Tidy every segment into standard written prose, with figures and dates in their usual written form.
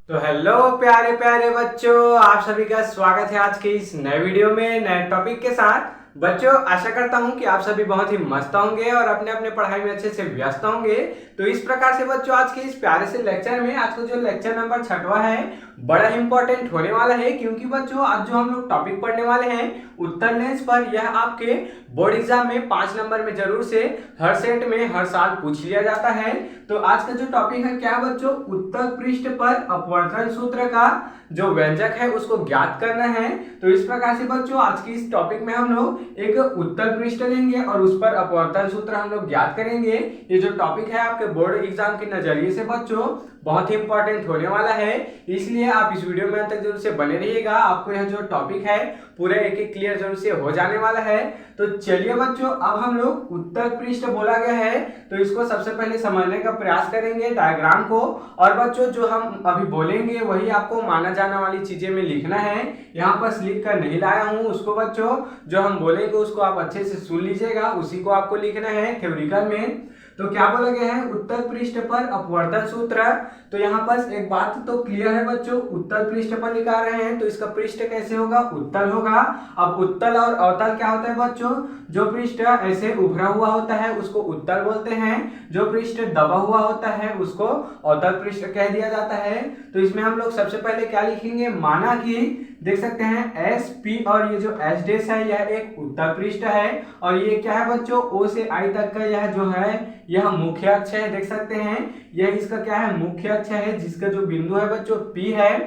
तो हेलो प्यारे प्यारे बच्चों, आप सभी का स्वागत है आज के इस नए वीडियो में नए टॉपिक के साथ। बच्चों, आशा करता हूं कि आप सभी बहुत ही मस्त होंगे और अपने अपने पढ़ाई में अच्छे से व्यस्त होंगे। तो इस प्रकार से बच्चों, आज के इस प्यारे से लेक्चर में आज का जो लेक्चर नंबर 6वां है बड़ा इंपॉर्टेंट होने वाला है, क्योंकि बच्चों आज जो हम लोग टॉपिक पढ़ने वाले हैं उत्तर लेंस पर, यह आपके बोर्ड एग्जाम में 5 नंबर में जरूर से हर सेट में हर साल पूछ लिया जाता है। तो आज का जो टॉपिक है क्या बच्चों, उत्तल पृष्ठ पर अपवर्तन सूत्र का जो व्यंजक है उसको ज्ञात करना है। तो इस प्रकार से बच्चों आज की इस टॉपिक में हम लोग एक उत्तल पृष्ठ लेंगे और उस पर अपवर्तन सूत्र हम लोग ज्ञात करेंगे। ये जो टॉपिक है आपके बोर्ड एग्जाम के नजरिए से बच्चों बहुत ही इंपॉर्टेंट होने वाला है, इसलिए आप इस वीडियो में अंत तक जरूर से बने रहिएगा। आपको यह जो टॉपिक है पूरे एक एक क्लियर जरूर से हो जाने वाला है। तो चलिए बच्चों, अब हम लोग उत्तल पृष्ठ बोला गया है तो इसको सबसे पहले समझने का प्रयास करेंगे डायग्राम को। और बच्चों जो हम अभी बोलेंगे वही आपको माना जाने वाली चीजें में लिखना है, यहाँ पर लिख कर नहीं लाया हूँ उसको। बच्चों जो हम बोलेंगे उसको आप अच्छे से सुन लीजिएगा, उसी को आपको लिखना है थ्योरिकल में। तो क्या बोला गया है, उत्तल पृष्ठ पर अपवर्तन सूत्र। तो यहाँ पर एक बात तो क्लियर है बच्चों, उत्तल पृष्ठ पर लिखा रहे हैं तो इसका पृष्ठ कैसे होगा, उत्तल होगा। अब उत्तल और अवतल क्या होता है बच्चों, जो पृष्ठ ऐसे उभरा हुआ होता है उसको उत्तल बोलते हैं, जो पृष्ठ दबा हुआ होता है उसको अवतल पृष्ठ कह दिया जाता है। तो इसमें हम लोग सबसे पहले क्या लिखेंगे, माना कि देख सकते हैं एस पी और ये जो एस डेस है यह एक उत्तल पृष्ठ है, और ये क्या है बच्चों, ओ से आई तक का यह जो है यह मुख्य अक्ष है। देख सकते हैं यह इसका क्या है, मुख्य अक्ष है, जिसका जो बिंदु है बच्चों पी है।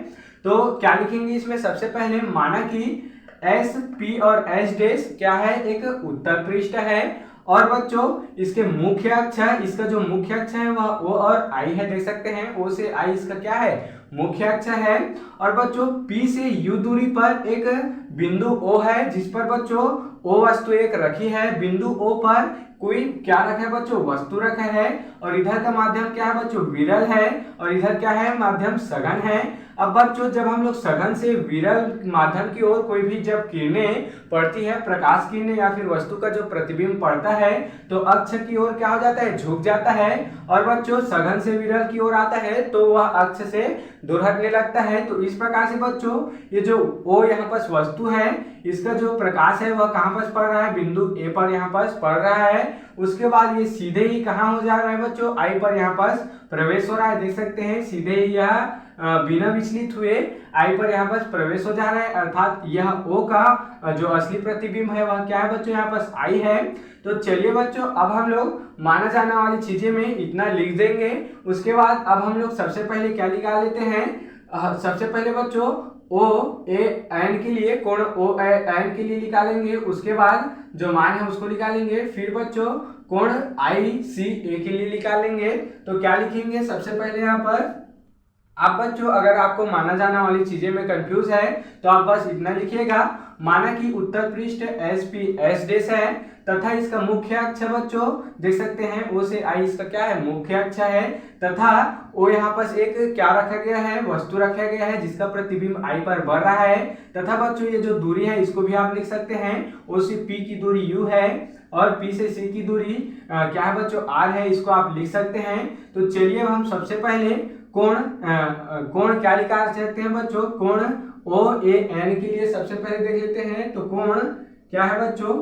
तो क्या लिखेंगे इसमें, सबसे पहले माना कि एस पी और एस डेस क्या है, एक उत्तल पृष्ठ है। और बच्चों इसके मुख्य अक्ष है, इसका जो मुख्य अक्ष है वह ओ और आई है। देख सकते हैं ओ से आई इसका क्या है, मुख्य अक्ष है। और बच्चों P से U दूरी पर एक बिंदु O है, जिस पर बच्चों O वस्तु एक रखी है। बिंदु O पर कोई क्या रखा है बच्चों, वस्तु रखा है। और इधर का माध्यम क्या है बच्चों, विरल है, और इधर क्या है, माध्यम सघन है। अब बच्चों जब हम लोग सघन से विरल माध्यम की ओर कोई भी जब किरणें पड़ती है, प्रकाश किरणें या फिर वस्तु का जो प्रतिबिंब पड़ता है, तो अक्ष की ओर क्या हो जाता है, झुक जाता है। और बच्चों सघन से विरल की ओर आता है तो वह अक्ष से दूर हटने लगता है। तो इस प्रकार से बच्चों ये जो O यहाँ पर वस्तु है, इसका जो प्रकाश है वह कहाँ पर पड़ रहा है, बिंदु A पर यहाँ पर पड़ रहा है। उसके बाद ये सीधे ही कहाँ हो जा रहा है बच्चों, I पर यहाँ पर प्रवेश हो रहा है। देख सकते हैं सीधे ही यह बिना विचलित हुए I पर यहाँ पर प्रवेश हो जा रहा है, अर्थात यह O का जो असली प्रतिबिंब है वह क्या है बच्चों, यहाँ पर I है। तो चलिए बच्चों, अब हम लोग माना जाने वाली चीजें में इतना लिख देंगे। उसके बाद अब हम लोग सबसे पहले क्या निकाल लेते हैं, सबसे पहले बच्चों ओ ए एन के लिए कोण ओ एन के लिए निकालेंगे, उसके बाद जो मान है उसको निकालेंगे, फिर बच्चों कोण आई सी ए के लिए निकालेंगे। तो क्या लिखेंगे, सबसे पहले यहाँ पर आप बच्चों अगर आपको माना जाने वाली चीजें में कंफ्यूज है तो आप बस इतना लिखिएगा, माना कि उत्तल पृष्ठ एस पी एस डेस है तथा इसका मुख्य अक्ष बच्चों देख सकते हैं ओ से आई इसका क्या है, मुख्य अक्ष है, तथा ओ यहाँ पर एक क्या रखा गया है, वस्तु रखा गया है जिसका प्रतिबिंब आई पर बढ़ रहा है। तथा बच्चों ये जो दूरी है इसको भी आप लिख सकते हैं, ओ से पी की दूरी यू है और पी से सी की दूरी क्या है बच्चों, आर है, इसको आप लिख सकते हैं। तो चलिए हम सबसे पहले कोण क्या निकाल सकते हैं बच्चों, कोण ओ ए एन के लिए सबसे पहले देख लेते हैं। तो कोण क्या है बच्चों,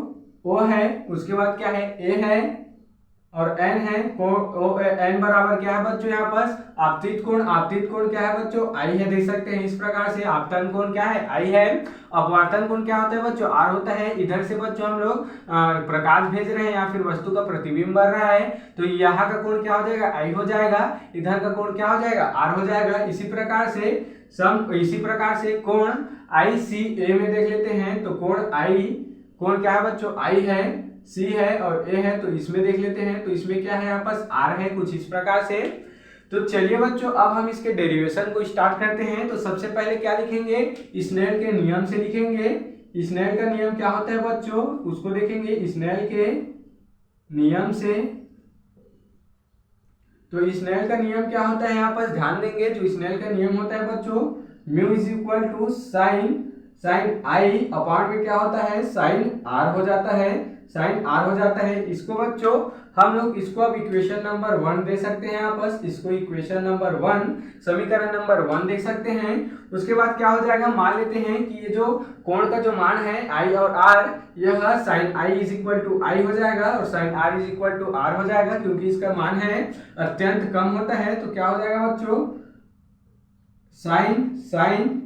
ओ है, उसके बाद क्या है, ए है और एन है। ओ एन बराबर क्या है बच्चों, यहाँ पर आपतित कोण क्या है बच्चों, आई है। देख सकते हैं इस प्रकार से आपतन कोण क्या है, आई है। अपवर्तन कोण क्या होता है बच्चों, आर होता है। इधर से बच्चों हम लोग प्रकाश भेज रहे हैं या फिर वस्तु का प्रतिबिंब बढ़ रहा है, तो यहाँ का कोण क्या हो जाएगा, आई हो जाएगा। इधर का कोण क्या हो जाएगा, आर हो जाएगा। इसी प्रकार से कोण आई सी ए में देख लेते हैं। तो कोण क्या है बच्चों, आई है, सी है और ए है, तो इसमें देख लेते हैं। तो इसमें क्या है, यहाँ पर आर है, कुछ इस प्रकार से। तो चलिए बच्चों अब हम इसके डेरिवेशन को स्टार्ट करते हैं। तो सबसे पहले क्या लिखेंगे, स्नेल के नियम से लिखेंगे। स्नेल का नियम क्या होता है बच्चों, उसको देखेंगे स्नेल के नियम से। तो स्नेल का नियम क्या होता है, यहाँ पर ध्यान देंगे। जो स्नेल का नियम होता है बच्चों, mu is equal to sine i upon में क्या होता है, साइन आर हो जाता है। साइन आर हो जाता है। इसको बच्चों हम लोग इसको अब इक्वेशन नंबर 1 दे सकते हैं, आपस इसको इक्वेशन नंबर 1 समीकरण नंबर 1 देख सकते हैं। उसके बाद क्या हो जाएगा, मान लेते हैं कि ये जो कोण का जो मान है आई और आर, यह sine I is equal to I हो जाएगा और sine are is equal to R हो जाएगा, क्योंकि इसका मान है अत्यंत कम होता है। तो क्या हो जाएगा बच्चों, sine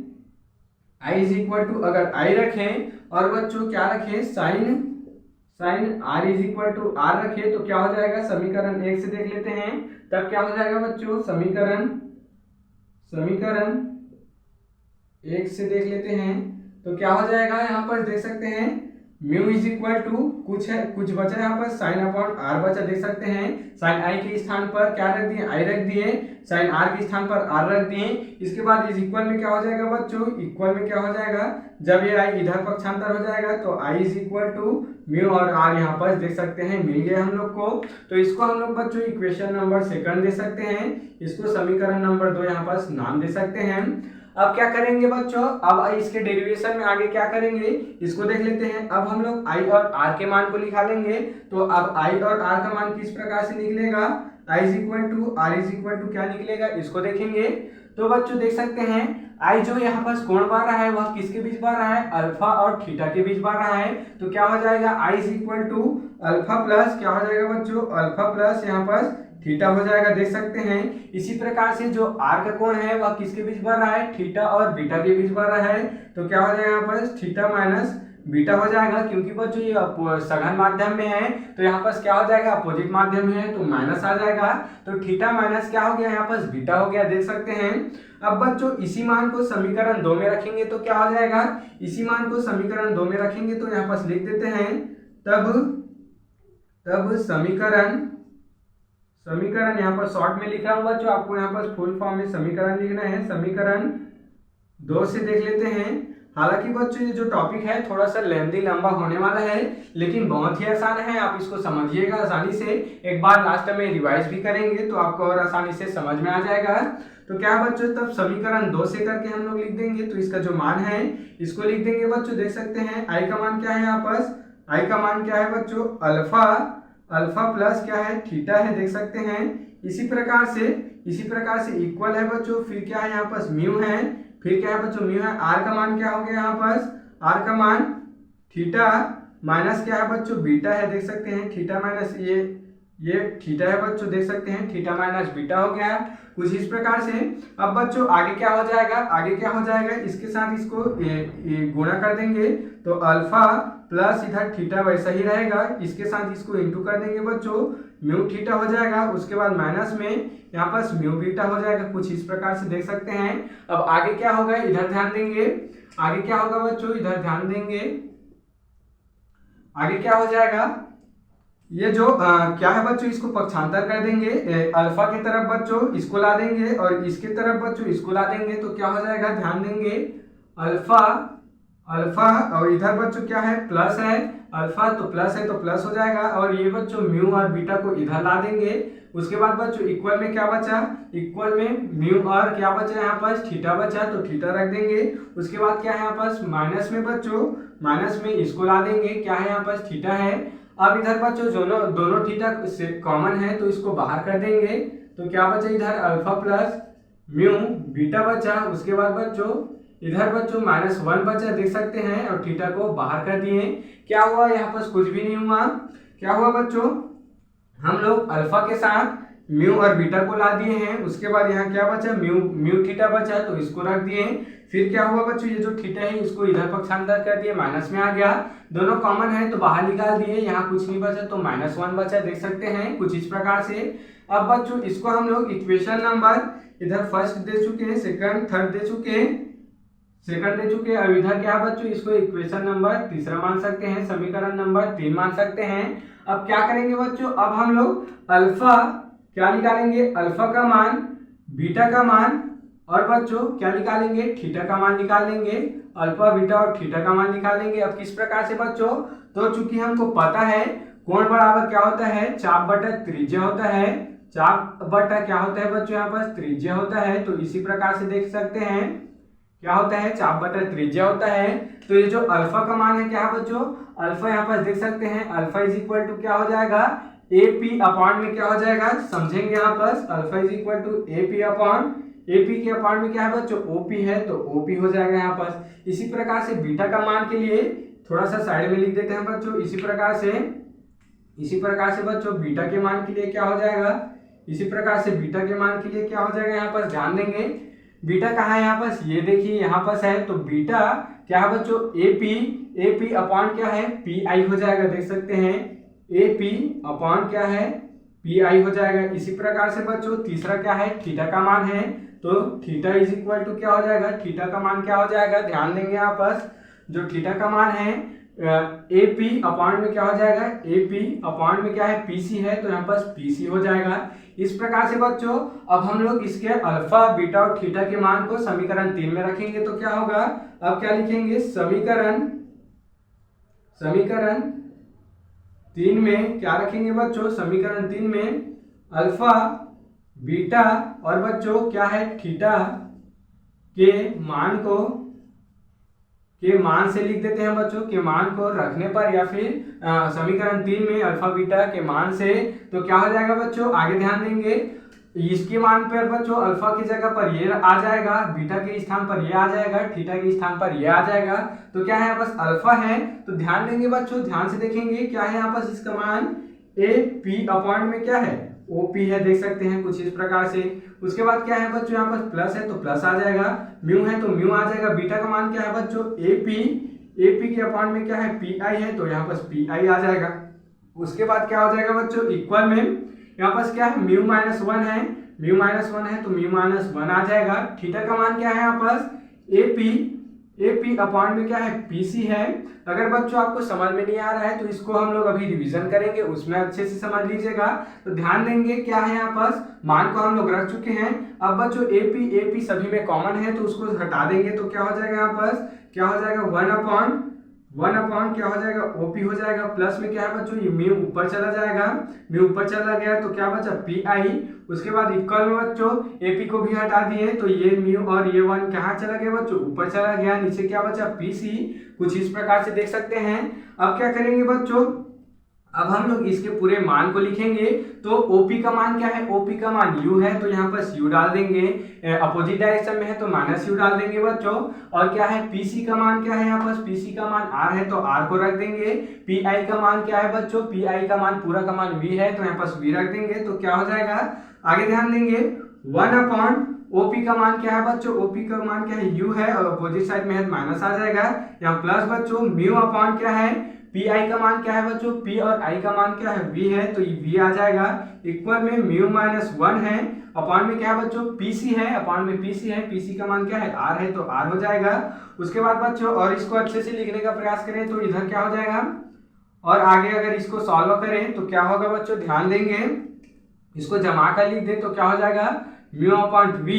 I is equal to, अगर आई रखें और बच्चों क्या रखें, sine are is equal to r रखे, तो क्या हो जाएगा, समीकरण 1 से देख लेते हैं। तब क्या हो जाएगा बच्चों, समीकरण 1 से देख लेते हैं। तो क्या हो जाएगा, यहाँ पर देख सकते हैं म्यू इज इक्वल टू कुछ बचा यहाँ पर साइन अपॉन आर बचा, देख सकते हैं साइन आई के स्थान पर क्या रख दिए, आई रख दिए, साइन आर के स्थान पर आर रख दिए। इसके बाद इस इक्वल में क्या हो जाएगा बच्चों, इक्वल में क्या हो जाएगा, जब ये आई इधर पक्षांतर हो जाएगा तो आई इज इक्वल टू म्यू और आर यहाँ पर देख सकते हैं मिल गए हम लोग को। तो इसको हम लोग बच्चों इक्वेशन नंबर 2 दे सकते हैं, इसको समीकरण नंबर 2 यहाँ पर नाम दे सकते हैं। अब क्या करेंगे बच्चों, अब इसके डेरिवेशन में आगे क्या करेंगे इसको देख लेते हैं। अब हम लोग आई और आर के मान को निकालेंगे। तो अब आई और आर का मान किस प्रकार से निकलेगा, I is equal to R is equal to क्या निकलेगा, इसको देखेंगे। तो बच्चों देख सकते हैं आई जो यहाँ पर कोण बन रहा है वह किसके बीच बन रहा है, अल्फा और थीटा के बीच बन रहा है। तो क्या हो जाएगा, I is equal to alpha plus क्या हो जाएगा बच्चों, अल्फा प्लस यहाँ पर थीटा हो जाएगा, देख सकते हैं। इसी प्रकार से जो आर का कोण है वह किसके बीच बन रहा है, थीटा और बीटा के बीच बन रहा है। तो क्या हो जाएगा यहाँ पर थीटा माइनस बीटा हो जाएगा, क्योंकि बच्चों ये सघन माध्यम में है तो यहाँ पर क्या हो जाएगा, अपोजिट माध्यम में है तो माइनस आ जाएगा। तो थीटा माइनस क्या हो गया, यहाँ पर बीटा हो गया, देख सकते हैं। अब बच्चों इसी मान को समीकरण 2 में रखेंगे तो क्या हो जाएगा, इसी मान को समीकरण 2 में रखेंगे तो यहाँ पर लिख देते हैं तब समीकरण यहाँ पर शॉर्ट में लिखा हूँ बच्चों, आपको यहाँ पर फुल फॉर्म में समीकरण लिखना है। समीकरण 2 से देख लेते हैं। हालांकि बच्चों ये जो टॉपिक है थोड़ा सा लेंथी लंबा होने वाला है, लेकिन बहुत ही आसान है, आप इसको समझिएगा आसानी से। एक बार लास्ट में रिवाइज भी करेंगे तो आपको और आसानी से समझ में आ जाएगा। तो क्या बच्चों, तब समीकरण 2 से करके हम लोग लिख देंगे। तो इसका जो मान है इसको लिख देंगे बच्चों, देख सकते हैं आई का मान क्या है, यहाँ पर आई का मान क्या है बच्चों, अल्फा प्लस क्या है, थीटा है, देख सकते हैं। इसी प्रकार से इक्वल है बच्चों, फिर क्या है यहाँ पर म्यू है, फिर क्या है बच्चों म्यू है, आर का मान क्या हो गया यहाँ पर, आर का मान थीटा माइनस क्या है बच्चों बीटा है, देख सकते हैं थीटा माइनस ये थीटा है बच्चों, देख सकते हैं थीटा माइनस बीटा हो गया कुछ इस प्रकार से। अब बच्चों आगे क्या हो जाएगा, इसके साथ इसको गुणा कर देंगे तो अल्फा प्लस इधर थीटा वैसा ही रहेगा, इसके साथ इसको इंटू कर देंगे बच्चों, म्यू थीटा हो जाएगा, उसके बाद माइनस में यहाँ पर म्यू बीटा हो जाएगा, कुछ इस प्रकार से देख सकते हैं। अब आगे क्या होगा, इधर ध्यान देंगे, आगे क्या होगा बच्चों, इधर ध्यान देंगे, आगे क्या हो जाएगा, ये जो क्या है बच्चों, इसको पक्षांतर कर देंगे, अल्फा की तरफ बच्चों इसको ला देंगे और इसके तरफ बच्चों इसको ला देंगे। तो क्या हो जाएगा, ध्यान देंगे, अल्फा और इधर बच्चों क्या है, प्लस है, अल्फा तो प्लस है तो प्लस हो जाएगा, और ये बच्चों म्यू और बीटा को इधर ला देंगे। उसके बाद बच्चों इक्वल में क्या बचा, इक्वल में म्यू और क्या बचा यहाँ पर थीटा बचा, तो थीटा रख देंगे। उसके बाद क्या है यहाँ पर माइनस में बच्चों, माइनस में इसको ला देंगे, क्या है यहाँ पर थीटा है। अब इधर बच्चों दोनों थीटा कॉमन है तो इसको बाहर कर देंगे, तो क्या बचा इधर अल्फा प्लस म्यू बीटा बचा। उसके बाद बच्चों इधर बच्चों -1 बचा, देख सकते हैं, और थीटा को बाहर कर दिए। क्या हुआ, यहाँ पर कुछ भी नहीं हुआ। क्या हुआ बच्चों, हम लोग अल्फा के साथ म्यू और बीटा को ला दिए हैं। उसके बाद यहाँ क्या बचा, म्यू थीटा बचा तो इसको रख दिए। फिर क्या हुआ बच्चों, ये जो थीटा है इसको इधर पक्षांतर कर दिए, माइनस में आ गया, दोनों कॉमन है तो बाहर निकाल दिए, यहाँ कुछ नहीं बचा तो -1 बचा, देख सकते हैं कुछ इस प्रकार से। अब बच्चों इसको हम लोग इक्वेशन नंबर इधर फर्स्ट दे चुके हैं, सेकंड थर्ड दे चुके, अब इधर क्या बच्चों, इसको इक्वेशन नंबर तीसरा मान सकते हैं, समीकरण नंबर 3 मान सकते हैं। अब क्या करेंगे बच्चों, अब हम लोग अल्फा क्या निकालेंगे, अल्फा का मान, बीटा का मान, और बच्चों क्या निकालेंगे, थीटा का मान निकालेंगे, अल्फा बीटा और थीटा का मान निकालेंगे। अब किस प्रकार से बच्चों, तो चूंकि हमको पता है कोण बराबर क्या होता है, चाप बटा त्रिज्या होता है, चाप बटा क्या होता है बच्चों, यहाँ पर त्रिज्या होता है, तो इसी प्रकार से देख सकते हैं, क्या होता है, चाप बटा त्रिज्या होता है। तो ये जो अल्फा का मान है क्या है बच्चों, अल्फा यहाँ पर देख सकते हैं, अल्फा इज इक्वल टू क्या हो जाएगा, AP अपॉन में क्या हो जाएगा, समझेंगे यहाँ पर, alpha is equal to AP upon, AP के अपॉन में क्या है बच्चों, OP है, तो OP हो जाएगा यहाँ पर। इसी प्रकार से बीटा का मान के लिए थोड़ा सा साइड में लिख देते हैं बच्चों। इसी प्रकार से बच्चों बीटा के मान के लिए क्या हो जाएगा, इसी प्रकार से बीटा के मान के लिए क्या हो जाएगा, यहाँ पर ध्यान देंगे बीटा कहाँ है, यहाँ पर ये देखिए यहाँ पर है, तो बीटा क्या है बच्चों, AP अपॉन क्या है, PI हो जाएगा, देख सकते हैं AP अपॉन क्या है, PI हो जाएगा। इसी प्रकार से बच्चों तीसरा क्या है, थीटा का मान है, तो थीटा इज इक्वल टू क्या हो जाएगा, थीटा का मान क्या हो जाएगा, ध्यान देंगे यहाँ पर, जो थीटा का मान है AP अपॉन में क्या हो जाएगा, AP अपॉन में क्या है, PC है, तो यहाँ पर PC हो जाएगा। इस प्रकार से बच्चों अब हम लोग इसके अल्फा बीटा और थीटा के मान को समीकरण 3 में रखेंगे, तो क्या होगा, अब क्या लिखेंगे, समीकरण 3 में क्या रखेंगे बच्चों, समीकरण 3 में अल्फा बीटा और बच्चों क्या है, थीटा के मान से लिख देते हैं बच्चों, के मान को रखने पर, या फिर समीकरण 3 में अल्फा बीटा के मान से, तो क्या हो जाएगा बच्चों, आगे ध्यान देंगे, इसके मान पर बच्चों अल्फा की जगह पर ये आ जाएगा, बीटा के स्थान पर ये आ जाएगा, थीटा के स्थान पर ये आ जाएगा, तो क्या है यहाँ पर अल्फा है, तो ध्यान देंगे बच्चों, ध्यान से देखेंगे क्या है यहाँ पर, इसका मान AP अपॉन में क्या है, OP है, देख सकते हैं कुछ इस प्रकार से। उसके बाद क्या है बच्चों, यहाँ पर प्लस है तो प्लस आ जाएगा, म्यू है तो म्यू आ जाएगा। बीटा का मान क्या है बच्चों, AP के अपॉन में क्या है, PI है, तो यहाँ पर PI आ जाएगा। उसके बाद क्या हो जाएगा बच्चों, इक्वल में यहाँ पर क्या है, म्यू माइनस 1 है, तो म्यू माइनस 1 आ जाएगा। थीटा का मान क्या है यहाँ पर, AP अपॉन में क्या है, PC है। अगर बच्चों आपको समझ में नहीं आ रहा है तो इसको हम लोग अभी रिवीजन करेंगे, उसमें अच्छे से समझ लीजिएगा। तो ध्यान देंगे क्या है यहाँ पर, मान को हम लोग रख चुके हैं। अब बच्चों AP सभी में कॉमन है तो उसको हटा देंगे, तो क्या हो जाएगा यहाँ पर, क्या हो जाएगा, 1 अपॉन क्या हो जाएगा, OP हो जाएगा। प्लस में क्या है बच्चों, ये म्यू ऊपर चला जाएगा, म्यू ऊपर चला गया तो क्या बचा, PI। उसके बाद इक्वल में बच्चों AP को भी हटा दिए, तो ये म्यू और ये 1 कहाँ चला गया बच्चों, ऊपर चला गया, नीचे क्या बचा, PC। कुछ इस प्रकार से देख सकते हैं। अब क्या करेंगे बच्चों, अब हम लोग इसके पूरे मान को लिखेंगे। तो OP का मान क्या है, OP का मान U है, तो यहाँ पर U डाल देंगे, अपोजिट डायरेक्शन में है तो -U डाल देंगे बच्चों। और क्या है, PC का मान क्या है, यहाँ पर PC का मान R है तो R को रख देंगे। PI का मान क्या है बच्चों, PI का मान पूरा का मान V है, तो यहाँ पर V रख देंगे, तो क्या हो जाएगा, आगे ध्यान देंगे, 1 अपॉन OP का मान क्या है बच्चों, OP का मान क्या है, U है, और अपोजिट साइड में है तो माइनस आ जाएगा। यहाँ प्लस बच्चों म्यू अपॉन क्या है, PI का मान क्या है बच्चों, P और I का मान क्या है, V है, तो ये V आ जाएगा। इक्वल में म्यू माइनस 1 है, अपॉन में क्या है बच्चों, PC है, अपॉन में PC है, PC का मान क्या है, R है, तो R हो जाएगा। उसके बाद बच्चों और इसको अच्छे से लिखने का प्रयास करें तो इधर क्या हो जाएगा, और आगे अगर इसको सॉल्व करें तो क्या होगा बच्चों, ध्यान देंगे, इसको जमा कर लिख दे तो क्या हो जाएगा, म्यू अपॉन V,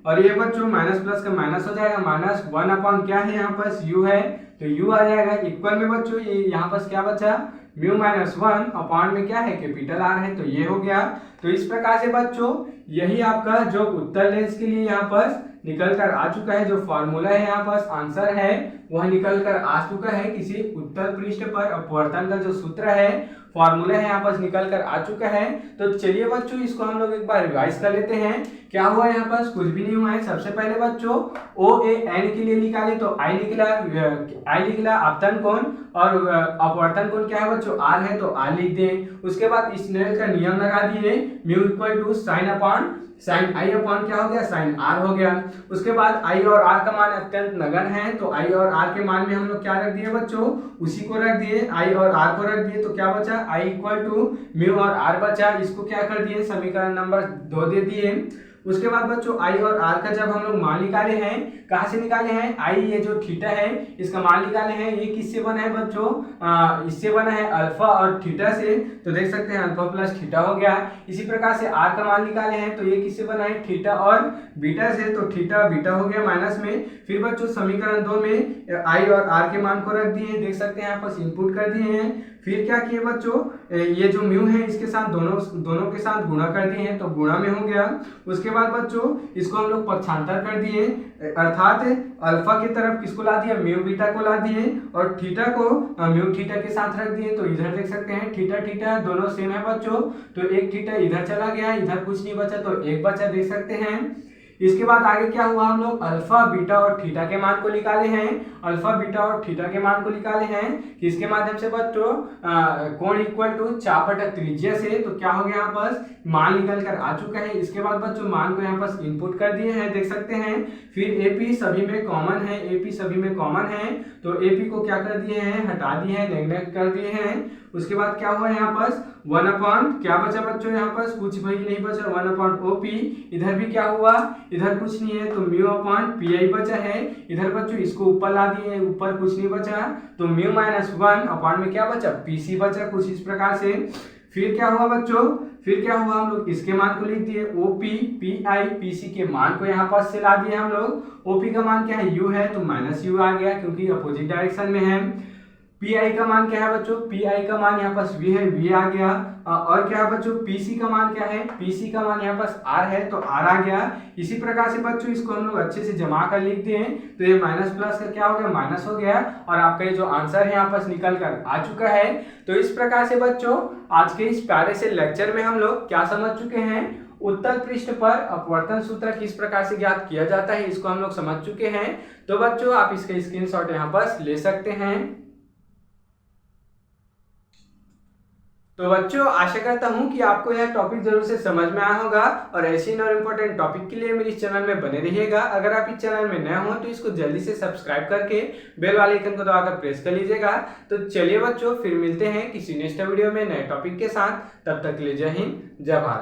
और ये बच्चों माइनस प्लस का माइनस हो जाएगा, -1 अपॉन क्या है, यहाँ पर U है, तो U आ जाएगा। इक्वल में बच्चों ये यहाँ पर क्या बचा, म्यू -1 अपॉन में क्या है, कैपिटल R है, तो ये हो गया। तो इस प्रकार से बच्चों यही आपका जो उत्तर लेंस के लिए यहाँ पर निकल कर आ चुका है, जो फॉर्मूला है यहाँ पर आंसर है वह निकल कर आ चुका है। किसी उत्तर पृष्ठ पर अपवर्तन का जो सूत्र है, फॉर्मूला है, यहाँ पर निकल कर आ चुका है। तो चलिए बच्चों इसको हम लोग एक बार रिवाइज कर लेते हैं। क्या हुआ यहाँ पर, कुछ भी नहीं हुआ है। सबसे पहले बच्चों OAN के लिए निकाले तो I निकला अपतन कोण, और अपवर्तन कोण क्या है बच्चों, R है, तो R लिख दें। उसके बाद स्नेल का नियम लगा दिए, mu equal to sine I upon क्या हो गया, साइन R हो गया। उसके बाद I और R का मान अत्यंत नगण्य है, तो I और R के मान में हम लोग क्या रख दिए बच्चों, उसी को रख दिए, I और R को रख दिए, तो क्या बचा, I इक्वल टू म्यू और R बचा। इसको क्या कर दिए, समीकरण नंबर 2 दे दिए। उसके बाद बच्चों I और R का जब हम लोग मान निकाले हैं, कहाँ से निकाले हैं, I ये जो थीटा है इसका मान निकाले हैं, ये किससे बना है बच्चों, इससे बना है अल्फा और थीटा से, तो देख सकते हैं अल्फा प्लस थीटा हो गया। इसी प्रकार से R का मान निकाले हैं, तो ये किससे बना है, थीटा और बीटा से, तो थीटा बीटा हो गया माइनस में। फिर बच्चों समीकरण 2 में I और R के मान को रख दिए, देख सकते हैं यहाँ पर इनपुट कर दिए हैं। फिर क्या किए बच्चों, ये जो म्यू है इसके साथ दोनों के साथ गुणा कर दिए हैं, तो गुणा में हो गया। उसके बाद बच्चों इसको हम लोग पक्षांतर कर दिए, अर्थात अल्फा की तरफ किसको ला दिया, म्यू बीटा को ला दिए, और थीटा को म्यू थीटा के साथ रख दिए। तो इधर देख सकते हैं थीटा थीटा दोनों सेम है बच्चों, तो एक थीटा इधर चला गया, इधर कुछ नहीं बचा तो एक बचा, देख सकते हैं। इसके बाद आगे क्या हुआ, हम लोग अल्फा बीटा और थीटा के मान को निकाले हैं। अल्फा बीटा और थीटा के मान को निकाले हैं किसके माध्यम से बच्चों, कोण इक्वल टू चाप बटा त्रिज्या से। तो क्या हो गया, यहाँ पर मान निकल कर आ चुका है। इसके बाद बच्चों मान को यहाँ पर इनपुट कर दिए हैं, देख सकते हैं। फिर एपी सभी में कॉमन है, एपी सभी में कॉमन है, तो एपी को क्या कर दिए हैं, हटा दिए हैं, नेग्लेक्ट कर दिए हैं। उसके बाद क्या हुआ यहाँ पर 1 अपॉन क्या बचा बच्चों, यहाँ पर कुछ भी नहीं बचा, 1 अपॉन ओपी। इधर भी क्या हुआ, इधर कुछ नहीं है, तो म्यू अपॉन पी आई बचा है। इधर बच्चों इसको ऊपर ला दिए, ऊपर कुछ नहीं बचा, तो म्यू माइनस 1 अपॉन में क्या बचा, पीसी बचा, कुछ इस प्रकार से। फिर क्या हुआ बच्चों, फिर क्या हुआ, हम लोग इसके मान को लिख दिए, OP P I P C के मान को यहाँ पास से ला दिए हम लोग। ओपी का मान क्या है, यू है, तो माइनस यू आ गया क्योंकि अपोजिट डायरेक्शन में है। पी आई का मान क्या है बच्चों, पी आई का मान यहाँ पास वी है, वी आ गया। और क्या है बच्चों, पीसी का मान क्या है, पीसी का मान यहाँ पास आर है, तो आर आ गया। इसी प्रकार से बच्चों इसको हम लोग अच्छे से जमा कर लिख दिए, तो ये माइनस प्लस का क्या हो गया, माइनस हो गया, और आपका ये जो आंसर है यहाँ पास निकल कर आ चुका है। तो इस प्रकार से बच्चों आज के इस प्यारे से लेक्चर में हम लोग क्या समझ चुके हैं, उत्तल पृष्ठ पर अपवर्तन सूत्र किस प्रकार से ज्ञात किया जाता है, इसको हम लोग समझ चुके हैं। तो बच्चों आप इसका स्क्रीनशॉट यहाँ पर ले सकते हैं। तो बच्चों आशा करता हूं कि आपको यह टॉपिक जरूर से समझ में आया होगा, और ऐसे और इम्पोर्टेंट टॉपिक के लिए मेरे इस चैनल में बने रहिएगा। अगर आप इस चैनल में नए हो तो इसको जल्दी से सब्सक्राइब करके बेल वाले आइकन को दबाकर प्रेस कर लीजिएगा। तो चलिए बच्चों फिर मिलते हैं किसी नेक्स्ट वीडियो में नए टॉपिक के साथ, तब तक के लिए जय हिंद जय भारत।